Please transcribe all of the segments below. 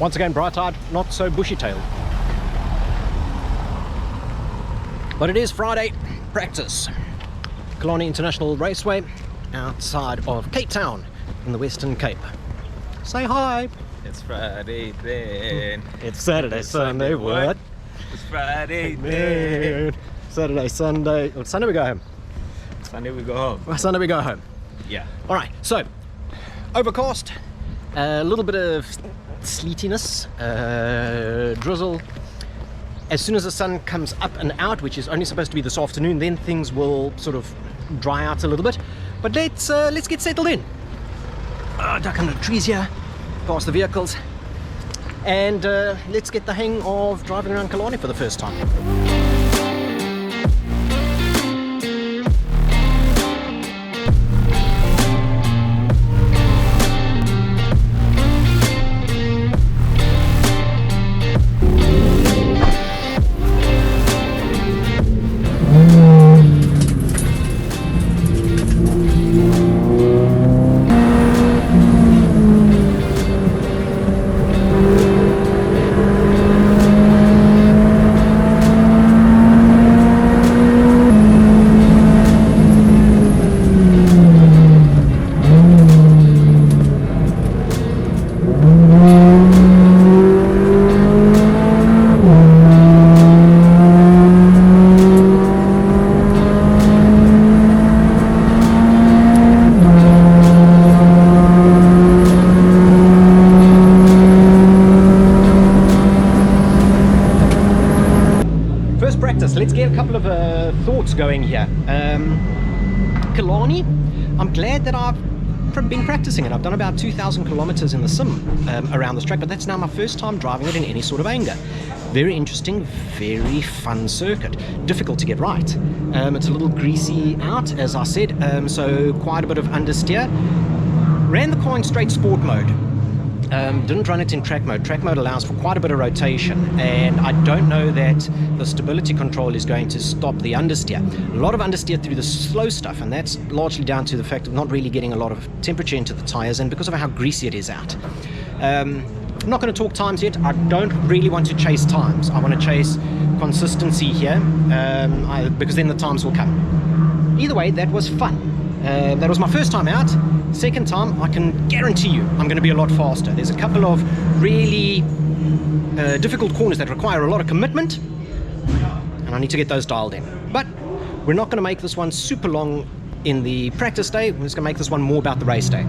Once again, bright-eyed, not so bushy-tailed. But it is Friday practice. Killarney International Raceway outside of Cape Town in the Western Cape. Say hi. It's Friday then. It's Saturday, Sunday, what? It's Friday then. Saturday, Sunday. Well, Sunday we go home. Sunday we go home. Well, Sunday we go home. Yeah. All right, so overcast, a little bit of sleetiness, drizzle. As soon as the sun comes up and out, which is only supposed to be this afternoon, then things will sort of dry out a little bit. But let's get settled in. Duck under the trees here, past the vehicles, and let's get the hang of driving around Killarney for the first time. Let's get a couple of thoughts going here. Killarney, I'm glad that I've been practicing it. I've done about 2,000 kilometers in the sim around this track, but that's now my first time driving it in any sort of anger. Very interesting, very fun circuit. Difficult to get right. It's a little greasy out, as I said, so quite a bit of understeer. Ran the car in straight sport mode. Didn't run it in track mode. Track mode allows for quite a bit of rotation, and I don't know that the stability control is going to stop the understeer. A lot of understeer through the slow stuff, and that's largely down to the fact of not really getting a lot of temperature into the tires and because of how greasy it is out. I'm not going to talk times yet. I don't really want to chase times. I want to chase consistency here, because then the times will come. Either way, that was fun. That was my first time out. Second time, I can guarantee you I'm going to be a lot faster. There's a couple of really difficult corners that require a lot of commitment, and I need to get those dialed in. But we're not going to make this one super long in the practice day. We're just going to make this one more about the race day.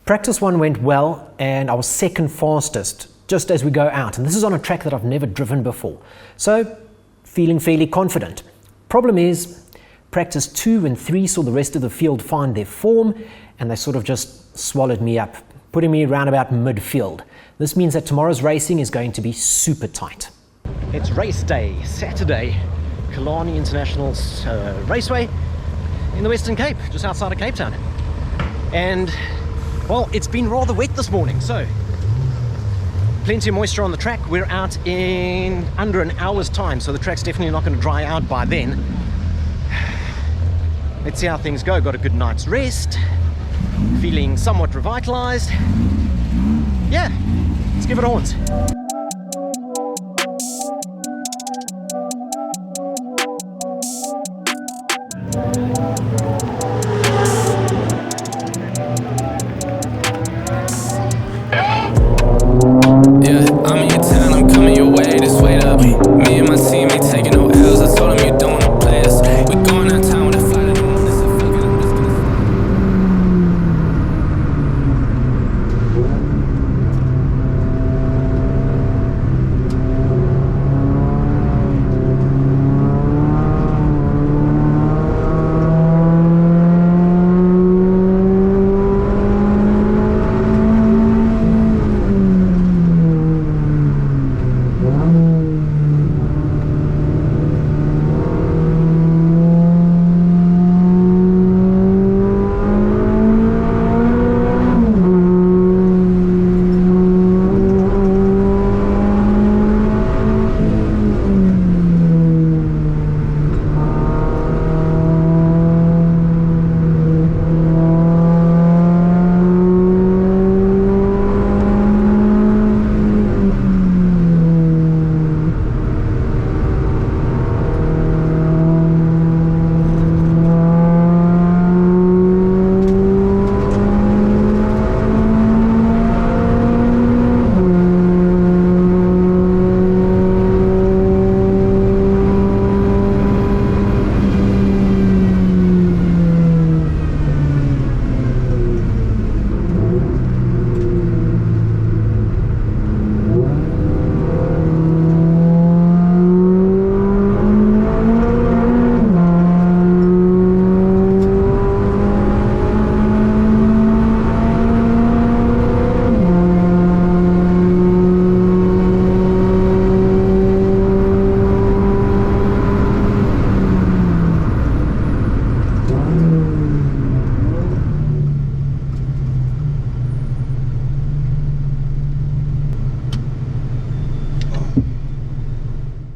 Practice one went well, and I was second fastest just as we go out, and this is on a track that I've never driven before, so feeling fairly confident. Problem is, practice 2 and 3 saw the rest of the field find their form, and they sort of just swallowed me up, putting me around about midfield. This means that tomorrow's racing is going to be super tight. It's race day, Saturday, Killarney International Raceway in the Western Cape, just outside of Cape Town. And, well, it's been rather wet this morning, so Plenty of moisture on the track. We're out in under an hour's time, so the track's definitely not going to dry out by then. Let's see how things go. Got a good night's rest, feeling somewhat revitalized. Yeah, let's give it a horns.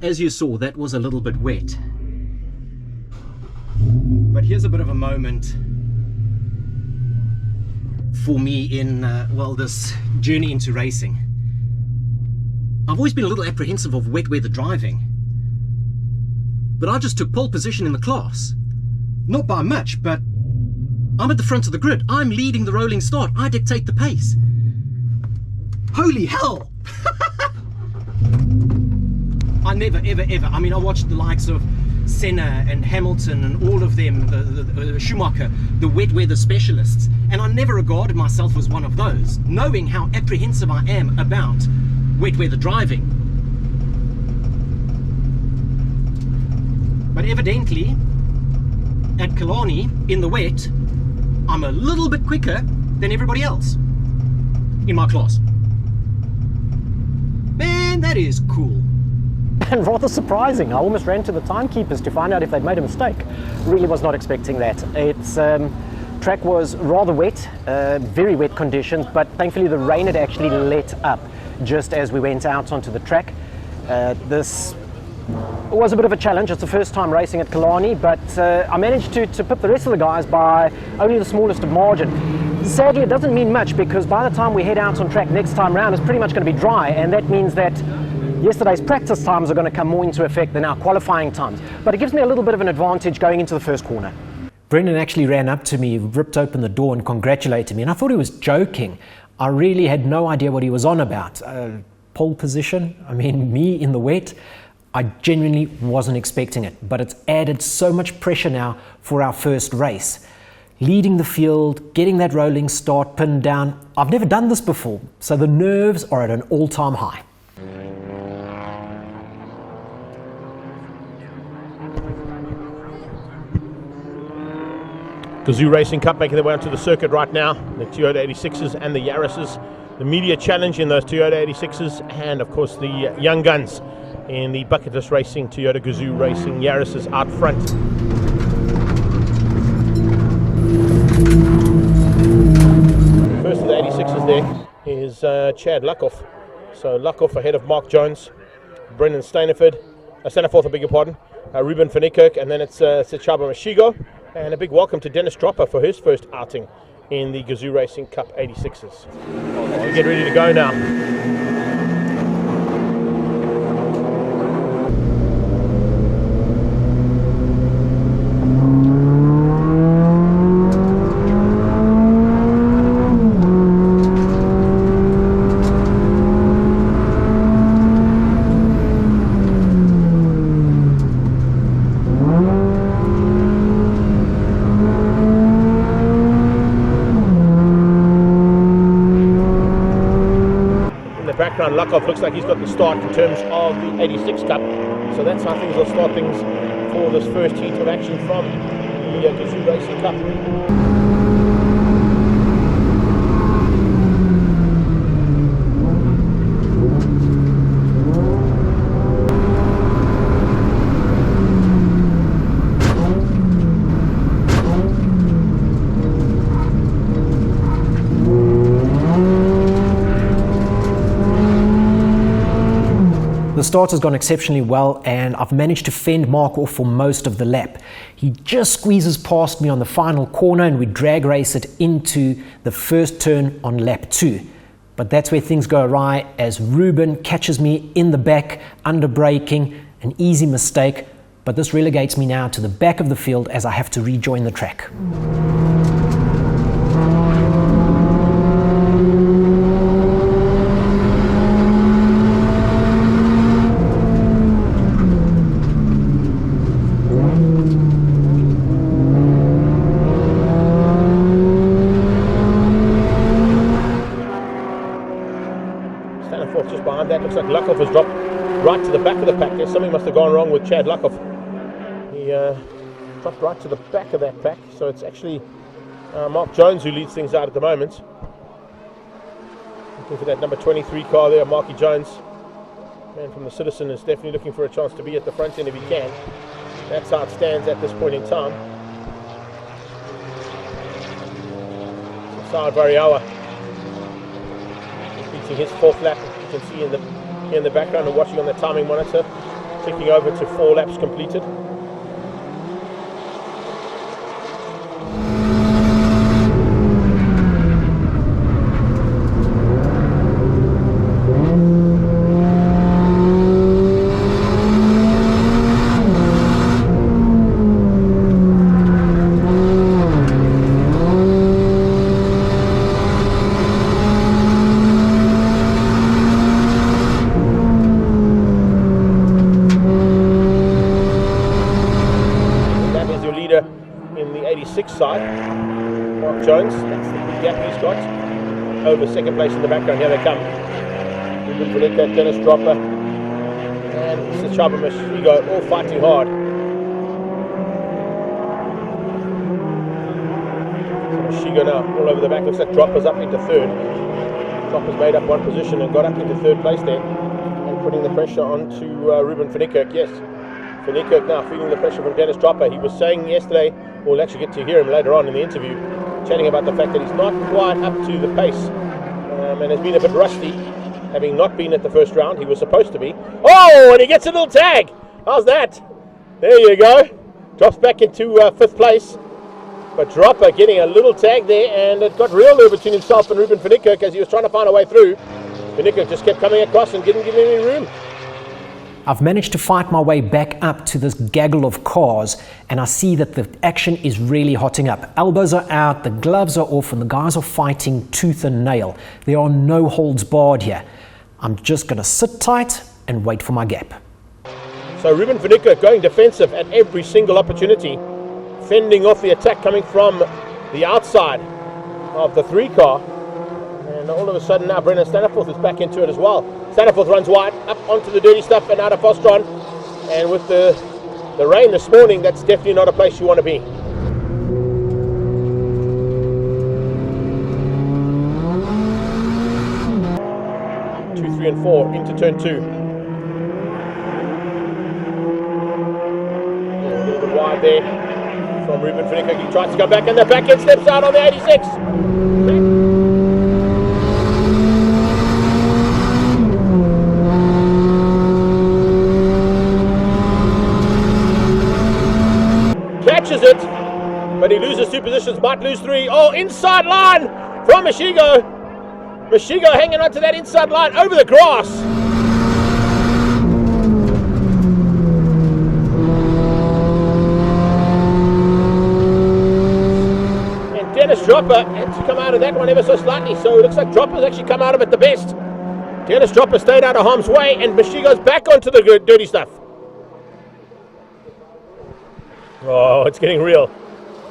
As you saw, that was a little bit wet. But here's a bit of a moment for me in, well, this journey into racing. I've always been a little apprehensive of wet weather driving, but I just took pole position in the class. Not by much, but I'm at the front of the grid. I'm leading the rolling start. I dictate the pace. Holy hell! I never, ever, ever, I mean, I watched the likes of Senna and Hamilton and all of them, the Schumacher, the wet weather specialists, and I never regarded myself as one of those, knowing how apprehensive I am about wet weather driving. But evidently, at Killarney, in the wet, I'm a little bit quicker than everybody else in my class. Man, that is cool. And rather surprising. I almost ran to the timekeepers to find out if they'd made a mistake. Really was not expecting that. It's track was rather wet, very wet conditions, but thankfully the rain had actually let up just as we went out onto the track. This was a bit of a challenge. It's the first time racing at Killarney, but I managed to pip the rest of the guys by only the smallest of margin. Sadly, it doesn't mean much because by the time we head out on track next time round, it's pretty much going to be dry, and that means that yesterday's practice times are going to come more into effect than our qualifying times. But it gives me a little bit of an advantage going into the first corner. Brendan actually ran up to me, ripped open the door and congratulated me, and I thought he was joking. I really had no idea what he was on about. Pole position, I mean, me in the wet, I genuinely wasn't expecting it, but it's added so much pressure now for our first race. Leading the field, getting that rolling start pinned down. I've never done this before, so the nerves are at an all-time high. Gazoo Racing Cup making their way onto the circuit right now. The Toyota 86s and the Yaris's. The media challenge in those Toyota 86s, and of course the young guns in the bucketless racing Toyota Gazoo Racing Yaris's out front. First of the 86s there is Chad Luckhoff. So Luckhoff ahead of Mark Jones, Brendan Staniforth, I beg your pardon, Ruben van Niekerk, and then it's Sechaba Mashigo. And a big welcome to Dennis Dropper for his first outing in the Gazoo Racing Cup 86s. As we get ready to go now. Background, Luckhoff looks like he's got the start in terms of the 86 Cup, so that's how things will start things for this first heat of action from the Gazoo Racing Cup. The start has gone exceptionally well, and I've managed to fend Mark off for most of the lap. He just squeezes past me on the final corner and we drag race it into the first turn on lap 2. But that's where things go awry as Ruben catches me in the back, under braking, an easy mistake, but this relegates me now to the back of the field as I have to rejoin the track. Just behind that, looks like Luckhoff has dropped right to the back of the pack there. Something must have gone wrong with Chad Luckhoff. He dropped right to the back of that pack, so it's actually Mark Jones who leads things out at the moment. Looking for that number 23 car there, Marky Jones. Man from the Citizen is definitely looking for a chance to be at the front end if he can. That's how it stands at this point in time. Saad Variawa completing his 4th lap. You can see in the background and watching on the timing monitor, ticking over to 4 laps completed. Side, Mark Jones, that's the big gap he's got over second place in the background. Here they come, Ruben van Niekerk, Dennis Dropper and Sechaba Mashigo, all fighting hard. So Mashigo now all over the back. Looks like Dropper's up into 3rd. Dropper's made up 1 position and got up into 3rd place there and putting the pressure onto Ruben van Niekerk. Yes, van Niekerk now feeling the pressure from Dennis Dropper. He was saying yesterday, we'll actually get to hear him later on in the interview, chatting about the fact that he's not quite up to the pace and has been a bit rusty, having not been at the first round. He was supposed to be. Oh, and he gets a little tag. How's that? There you go. Drops back into 5th place. But Dropper getting a little tag there, and it got real there between himself and Ruben van Niekerk as he was trying to find a way through. Van Niekerk just kept coming across and didn't give him any room. I've managed to fight my way back up to this gaggle of cars, and I see that the action is really hotting up. Elbows are out, the gloves are off, and the guys are fighting tooth and nail. There are no holds barred here. I'm just going to sit tight and wait for my gap. So Ruben van Niekerk going defensive at every single opportunity, fending off the attack coming from the outside of the 3 car. And all of a sudden now Brendan Staniforth is back into it as well. Staniforth runs wide, up onto the dirty stuff and out of Fostron. And with the rain this morning, that's definitely not a place you want to be. 2, 3 and 4 into turn 2. A little bit wide there from Ruben van Niekerk. He tries to come back and the back end steps out on the 86. catches it, but he loses 2 positions, might lose 3. Oh, inside line from Mashigo. Mashigo hanging on to that inside line over the grass. And Dennis Dropper had to come out of that one ever so slightly, so it looks like Dropper's actually come out of it the best. Dennis Dropper stayed out of harm's way, and Mashigo's back onto the dirty stuff. Oh, it's getting real.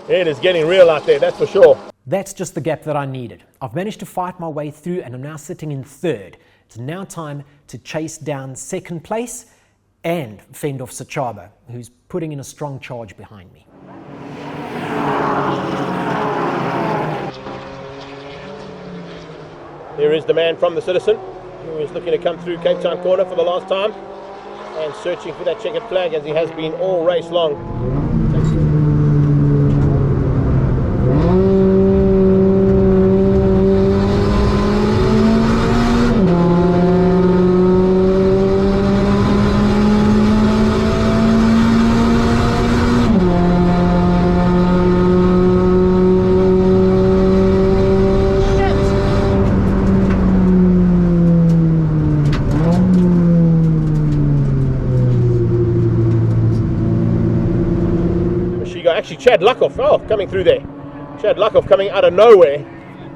It is getting real out there, that's for sure. That's just the gap that I needed. I've managed to fight my way through and I'm now sitting in 3rd. It's now time to chase down 2nd place and fend off Sachaba, who's putting in a strong charge behind me. Here is the man from the Citizen, who is looking to come through Cape Town corner for the last time and searching for that checkered flag, as he has been all race long. Actually, Chad Luckhoff, coming through there. Chad Luckhoff coming out of nowhere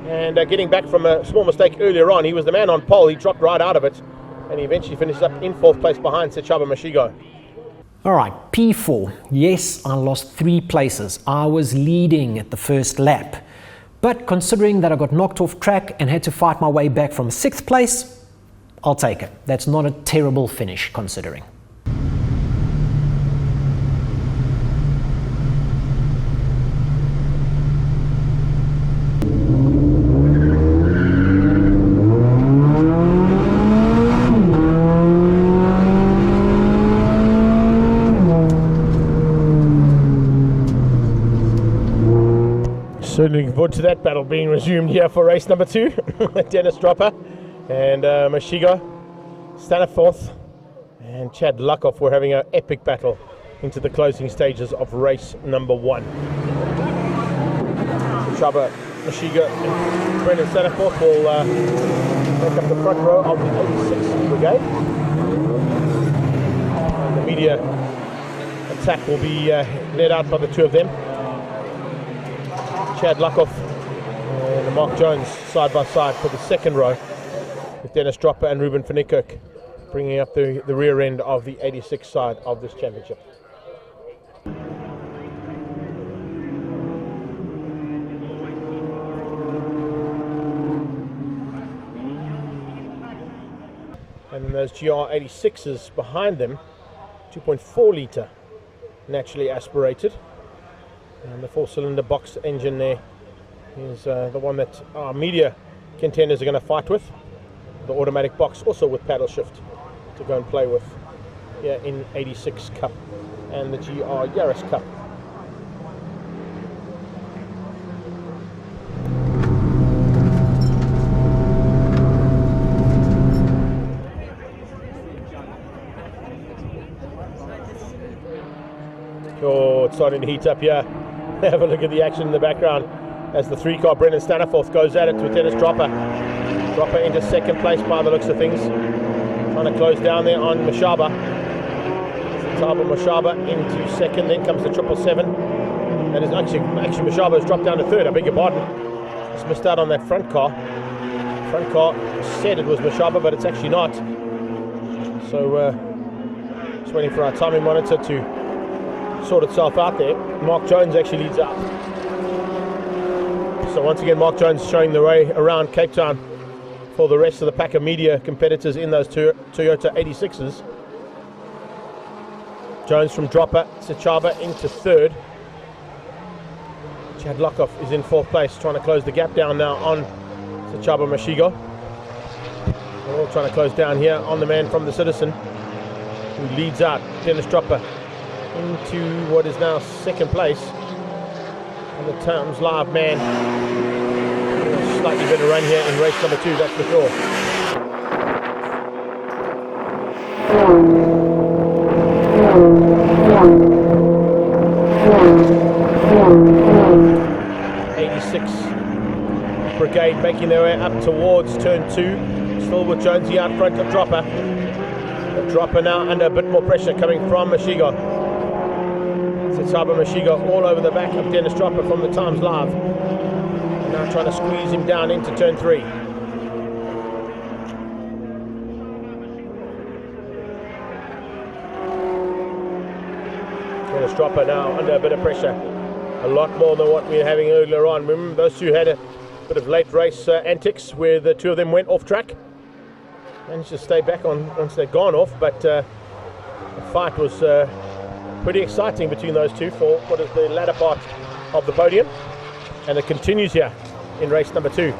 and getting back from a small mistake earlier on. He was the man on pole, he dropped right out of it, and he eventually finishes up in 4th place behind Sachaba Mashigo. Alright, P4. Yes, I lost 3 places. I was leading at the first lap. But considering that I got knocked off track and had to fight my way back from 6th place, I'll take it. That's not a terrible finish considering. Certainly looking forward to that battle being resumed here for race number 2. Dennis Dropper and Mashigo Staniforth and Chad Luckhoff were having an epic battle into the closing stages of race number 1. Chaba Mashigo and Brendan Staniforth will take up the front row of the 86 Brigade. And the media attack will be led out by the 2 of them. Chad Luckhoff and Mark Jones side by side for the 2nd row, with Dennis Dropper and Ruben van Niekerk bringing up the rear end of the 86 side of this championship. And then those GR86s behind them, 2.4 litre naturally aspirated. And the 4-cylinder box engine there is the one that our media contenders are going to fight with. The automatic box, also with paddle shift, to go and play with here in 86 Cup and the GR Yaris Cup. Oh, it's starting to heat up here. Have a look at the action in the background as the 3-car Brendan Staniforth goes at it with Dennis Dropper. Dropper into 2nd place by the looks of things. Trying to close down there on Mashaba. Taba Mashaba into 2nd, then comes the 777. That is actually Mashaba has dropped down to 3rd, I beg your pardon. Just missed out on that front car. Front car said it was Mashaba, but it's actually not. So just waiting for our timing monitor to sort itself out there. Mark Jones actually leads up. So once again, Mark Jones showing the way around Cape Town for the rest of the pack of media competitors in those Toyota 86s. Jones from Dropper, Sachaba into 3rd. Chad Luckhoff is in 4th place, trying to close the gap down now on Sachaba Mashigo. We're all trying to close down here on the man from the Citizen, who leads out, Dennis Dropper, into what is now 2nd place. And the Towns Live man, slightly better run here in race number 2, that's for sure. Brigade making their way up towards turn 2. Still with Jonesy out front of Dropper. The Dropper now under a bit more pressure coming from Mashigo. Setsaba Mashigo all over the back of Dennis Dropper from the Times Live. And now trying to squeeze him down into turn 3. Dennis Dropper now under a bit of pressure. A lot more than what we were having earlier on. Remember, those two had a bit of late race antics where the two of them went off track. Managed to stay back on once they'd gone off, but the fight was pretty exciting between those two for what is the latter part of the podium. And it continues here in race number 2.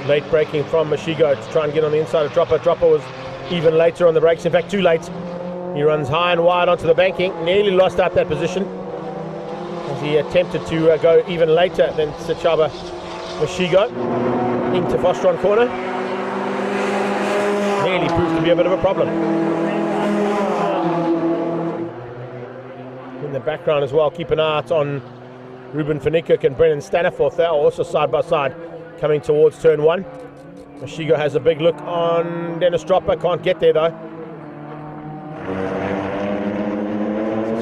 Late braking from Mashigo to try and get on the inside of Dropper. Dropper was even later on the brakes, in fact too late. He runs high and wide onto the banking, nearly lost out that position as he attempted to go even later than Sechaba Mashigo into Fostron corner. Nearly proved to be a bit of a problem. In the background as well, keep an eye out on Ruben van Niekerk and Brennan Staniforth. They are also side by side coming towards turn 1. Mashigo has a big look on Dennis Dropper, can't get there though.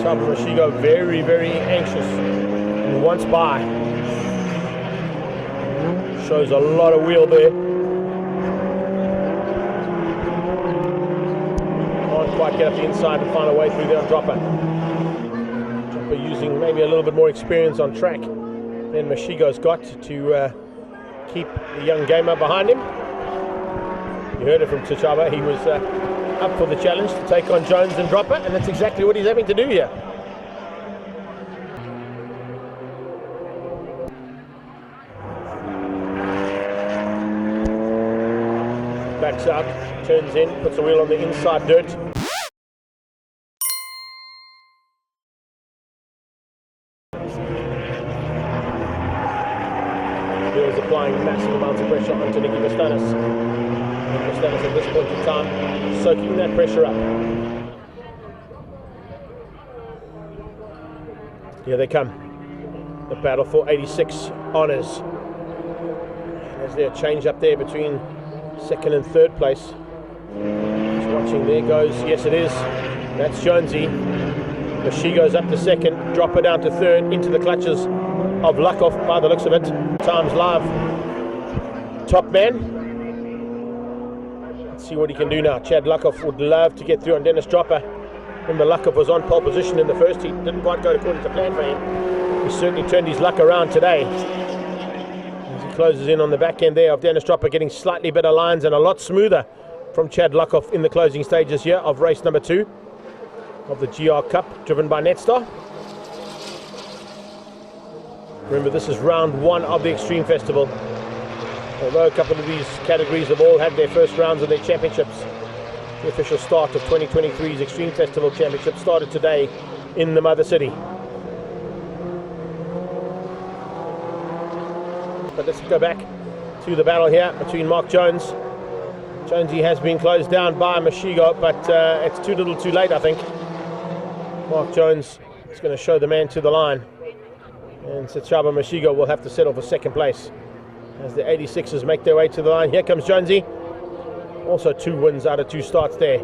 Mashigo very, very anxious and wants by. Shows a lot of wheel there. Can't quite get up the inside and find a way through there on Dropper. Dropper using maybe a little bit more experience on track than Mashigo's got to keep the young gamer behind him. You heard it from T'Challa, he was up for the challenge to take on Jones and Dropper, and that's exactly what he's having to do here. Backs out, turns in, puts the wheel on the inside dirt. Wheels applying massive amounts of pressure onto Nicky Mastanis. Mastanis at this point in time soaking that pressure up. Here they come. The battle for 86 honours. Is there a change up there between second and third place? Just watching, there goes, yes it is. That's Jonesy. Mashigo's up to second, Dropper down to third, into the clutches of Luckhoff by the looks of it. Times Live. Top man. See what he can do now. Chad Luckhoff would love to get through on Dennis Dropper. Remember, Luckhoff was on pole position in the first heat. Didn't quite go according to plan for him. He certainly turned his luck around today. As he closes in on the back end there of Dennis Dropper, getting slightly better lines and a lot smoother from Chad Luckhoff in the closing stages here of race number 2 of the GR Cup, driven by Netstar. Remember, this is round 1 of the Extreme Festival. Although a couple of these categories have all had their first rounds of their championships, the official start of 2023's Extreme Festival Championship started today in the Mother City. But let's go back to the battle here between Mark Jones. Jonesy has been closed down by Mashigo, but it's too little too late, I think. Mark Jones is going to show the man to the line, and Sechaba Mashigo will have to settle for second place as the 86ers make their way to the line. Here comes Jonesy. Also 2 wins out of 2 starts there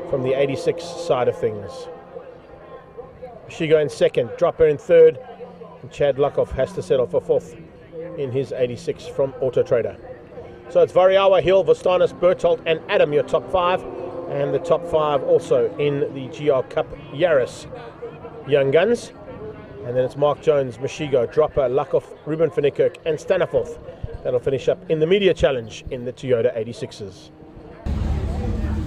from the 86 side of things. Mashigo in second, Dropper in third, and Chad Luckhoff has to settle for fourth in his 86 from AutoTrader. So it's Variawa, Hill, Vostanis, Berthold and Adam, your top 5, and the top 5 also in the GR Cup Yaris Young Guns. And then it's Mark Jones, Mashigo, Dropper, Luckhoff, Ruben van Niekerk and Staniforth. That'll finish up in the media challenge in the Toyota 86s.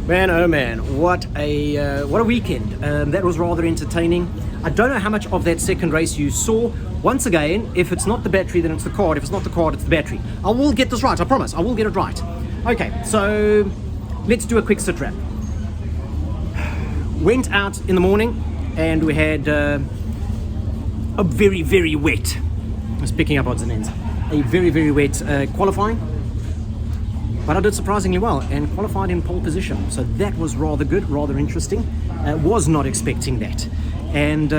Man, oh man, what a weekend. That was rather entertaining. I don't know how much of that second race you saw. Once again, if it's not the battery, then it's the card. If it's not the card, it's the battery. I will get this right, I promise. I will get it right. Okay, so let's do a quick sit rep. Went out in the morning and we had a very, very wet, I was picking up odds and ends, a very, very wet qualifying. But I did surprisingly well and qualified in pole position. So that was rather good, rather interesting. Was not expecting that. And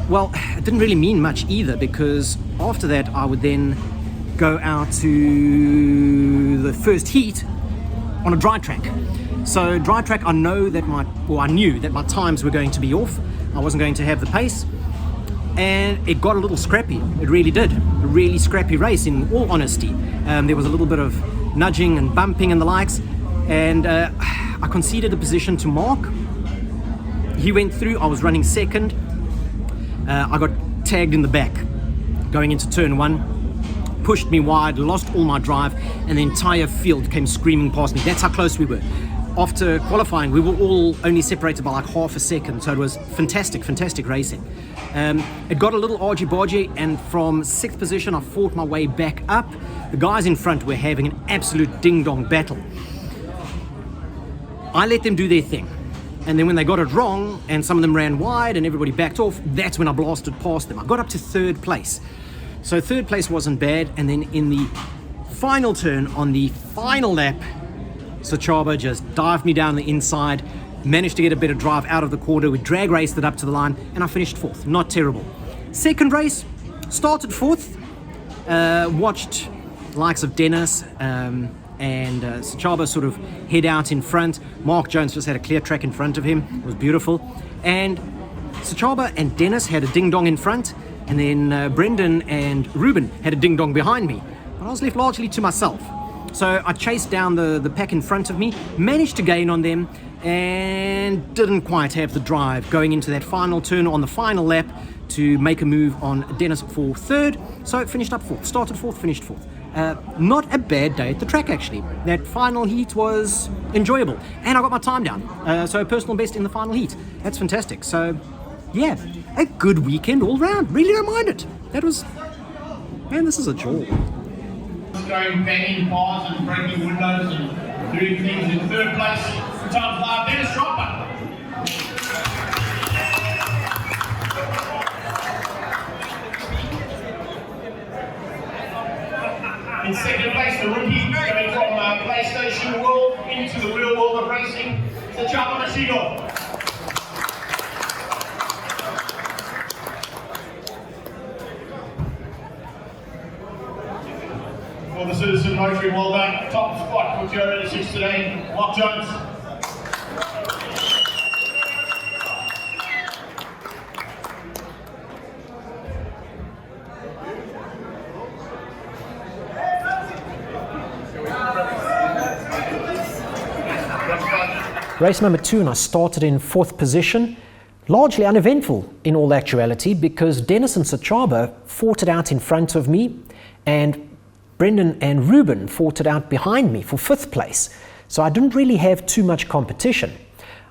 Well, it didn't really mean much either, because after that I would then go out to the first heat on a dry track. So dry track, I knew that my times were going to be off. I wasn't going to have the pace, and it got a little scrappy. It really did. A really scrappy race, in all honesty. There was a little bit of nudging and bumping and the likes, and I conceded a position to Mark. He went through, I was running second. I got tagged in the back going into turn 1, pushed me wide, lost all my drive, and the entire field came screaming past me. That's how close we were. After qualifying, we were all only separated by like half a second, so it was fantastic racing. It got a little argy-bargy, and from 6th position I fought my way back up. The guys in front were having an absolute ding-dong battle. I let them do their thing. And then when they got it wrong and some of them ran wide and everybody backed off, that's when I blasted past them. I got up to 3rd place. So 3rd place wasn't bad. And then in the final turn on the final lap, Sachaba just dived me down the inside, managed to get a better drive out of the corner. We drag raced it up to the line and I finished 4th. Not terrible. Second race, started 4th, watched the likes of Dennis, and Sachaba sort of head out in front. Mark Jones just had a clear track in front of him. It was beautiful. And Sachaba and Dennis had a ding-dong in front, and then Brendan and Ruben had a ding-dong behind me. But I was left largely to myself. So I chased down the pack in front of me, managed to gain on them, and didn't quite have the drive going into that final turn on the final lap to make a move on Dennis for 3rd. So it finished up 4th. Started 4th, finished 4th. Not a bad day at the track, actually. That final heat was enjoyable, and I got my time down. So personal best in the final heat. That's fantastic. So yeah, a good weekend all round. Really don't mind it. That was, man, this is a joy. Going banging cars and breaking windows and doing things in 3rd place. Time fly, Dennis Dropper. In 2nd place, the rookie going from PlayStation world into the real world of racing, the Chapa Machino. For the Citizen Motoring, well done. Top spot for Toyota GR86 today, Mark Jones. Race number 2, and I started in 4th position. Largely uneventful in all actuality, because Dennis and Sachaba fought it out in front of me, and Brendan and Ruben fought it out behind me for 5th place. So I didn't really have too much competition.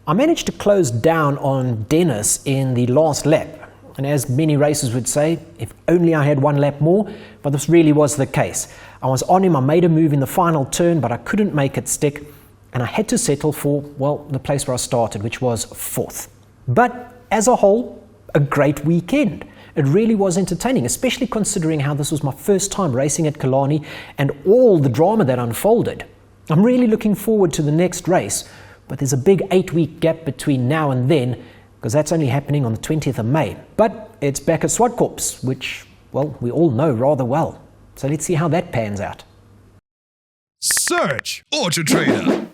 I managed to close down on Dennis in the last lap. And as many racers would say, if only I had 1 lap more, but this really was the case. I was on him, I made a move in the final turn, but I couldn't make it stick. And I had to settle for, well, the place where I started, which was 4th. But as a whole, a great weekend. It really was entertaining, especially considering how this was my first time racing at Killarney and all the drama that unfolded. I'm really looking forward to the next race, but there's a big 8-week gap between now and then, because that's only happening on the 20th of May. But it's back at Swadkorps, which, well, we all know rather well. So let's see how that pans out. Search AutoTrader.